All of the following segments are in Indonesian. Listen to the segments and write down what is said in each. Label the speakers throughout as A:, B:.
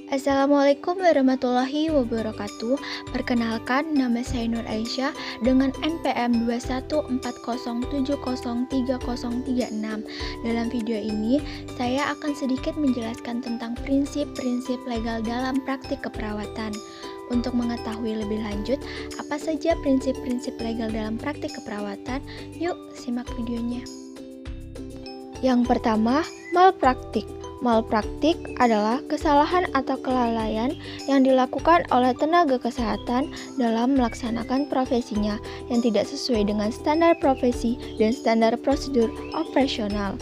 A: Assalamualaikum warahmatullahi wabarakatuh. Perkenalkan, nama saya Nur Aisyah dengan NPM 21407030336. Dalam video ini, saya akan sedikit menjelaskan tentang prinsip-prinsip legal dalam praktik keperawatan. Untuk mengetahui lebih lanjut, apa saja prinsip-prinsip legal dalam praktik keperawatan? Yuk, simak videonya. Yang pertama, malpraktik. Malpraktik adalah kesalahan atau kelalaian yang dilakukan oleh tenaga kesehatan dalam melaksanakan profesinya yang tidak sesuai dengan standar profesi dan standar prosedur operasional.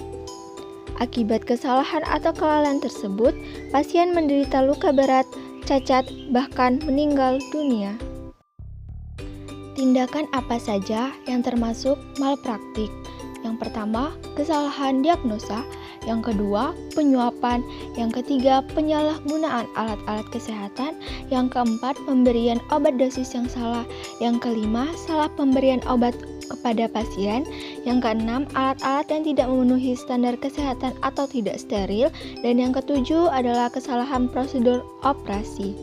A: Akibat kesalahan atau kelalaian tersebut, pasien menderita luka berat, cacat, bahkan meninggal dunia. Tindakan apa saja yang termasuk malpraktik? Yang pertama, kesalahan diagnosa. Yang kedua, penyuapan. Yang ketiga, penyalahgunaan alat-alat kesehatan. Yang keempat, pemberian obat dosis yang salah. Yang kelima, salah pemberian obat kepada pasien. Yang keenam, alat-alat yang tidak memenuhi standar kesehatan atau tidak steril. Dan yang ketujuh adalah kesalahan prosedur operasi.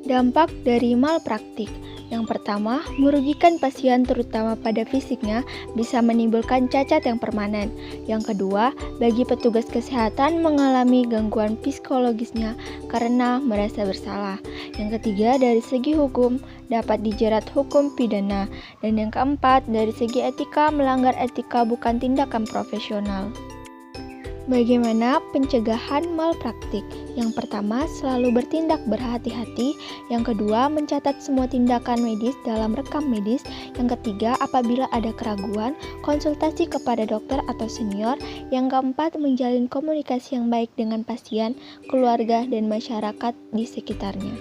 A: Dampak dari malpraktik. Yang pertama, merugikan pasien terutama pada fisiknya, bisa menimbulkan cacat yang permanen. Yang kedua, bagi petugas kesehatan mengalami gangguan psikologisnya karena merasa bersalah. Yang ketiga, dari segi hukum, dapat dijerat hukum pidana. Dan yang keempat, dari segi etika, melanggar etika bukan tindakan profesional. Bagaimana pencegahan malpraktik? Yang pertama, selalu bertindak berhati-hati. Yang kedua, mencatat semua tindakan medis dalam rekam medis. Yang ketiga, apabila ada keraguan, konsultasi kepada dokter atau senior. Yang keempat, menjalin komunikasi yang baik dengan pasien, keluarga, dan masyarakat di sekitarnya.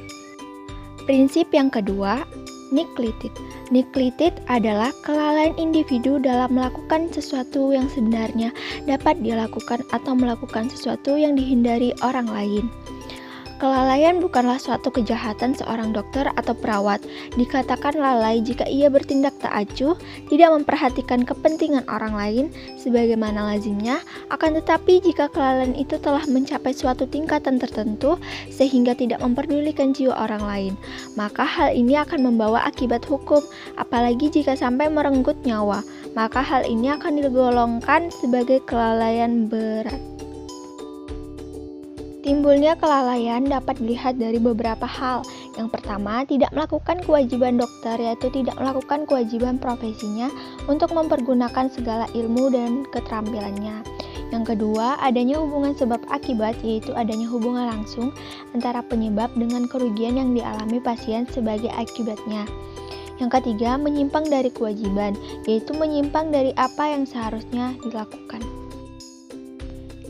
A: Prinsip yang kedua, neglekted. Neglekted adalah kelalaian individu dalam melakukan sesuatu yang sebenarnya dapat dilakukan atau melakukan sesuatu yang dihindari orang lain. Kelalaian bukanlah suatu kejahatan seorang dokter atau perawat. Dikatakan lalai jika ia bertindak tak acuh, tidak memperhatikan kepentingan orang lain, sebagaimana lazimnya, akan tetapi jika kelalaian itu telah mencapai suatu tingkatan tertentu, sehingga tidak memperdulikan jiwa orang lain, maka hal ini akan membawa akibat hukum, apalagi jika sampai merenggut nyawa, maka hal ini akan digolongkan sebagai kelalaian berat. Timbulnya kelalaian dapat dilihat dari beberapa hal. Yang pertama, tidak melakukan kewajiban dokter, yaitu tidak melakukan kewajiban profesinya untuk mempergunakan segala ilmu dan keterampilannya. Yang kedua, adanya hubungan sebab akibat, yaitu adanya hubungan langsung antara penyebab dengan kerugian yang dialami pasien sebagai akibatnya. Yang ketiga, menyimpang dari kewajiban, yaitu menyimpang dari apa yang seharusnya dilakukan.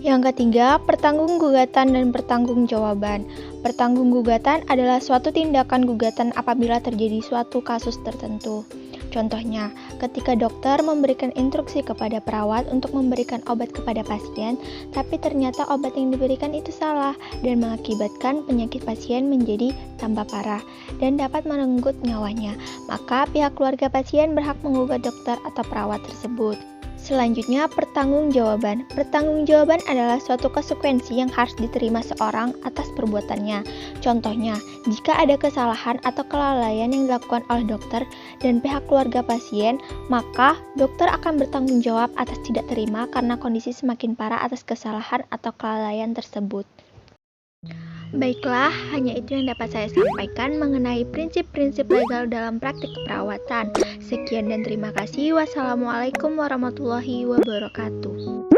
A: Yang ketiga, pertanggunggughatan dan pertanggungjawaban. Pertanggunggughatan adalah suatu tindakan gugatan apabila terjadi suatu kasus tertentu. Contohnya, ketika dokter memberikan instruksi kepada perawat untuk memberikan obat kepada pasien, tapi ternyata obat yang diberikan itu salah dan mengakibatkan penyakit pasien menjadi tambah parah dan dapat merenggut nyawanya, maka pihak keluarga pasien berhak menggugat dokter atau perawat tersebut. Selanjutnya, pertanggungjawaban. Pertanggungjawaban adalah suatu konsekuensi yang harus diterima seorang atas perbuatannya. Contohnya, jika ada kesalahan atau kelalaian yang dilakukan oleh dokter dan pihak keluarga pasien, maka dokter akan bertanggung jawab atas tidak terima karena kondisi semakin parah atas kesalahan atau kelalaian tersebut. Baiklah, hanya itu yang dapat saya sampaikan mengenai prinsip-prinsip legal dalam praktik keperawatan. Sekian dan terima kasih. Wassalamualaikum warahmatullahi wabarakatuh.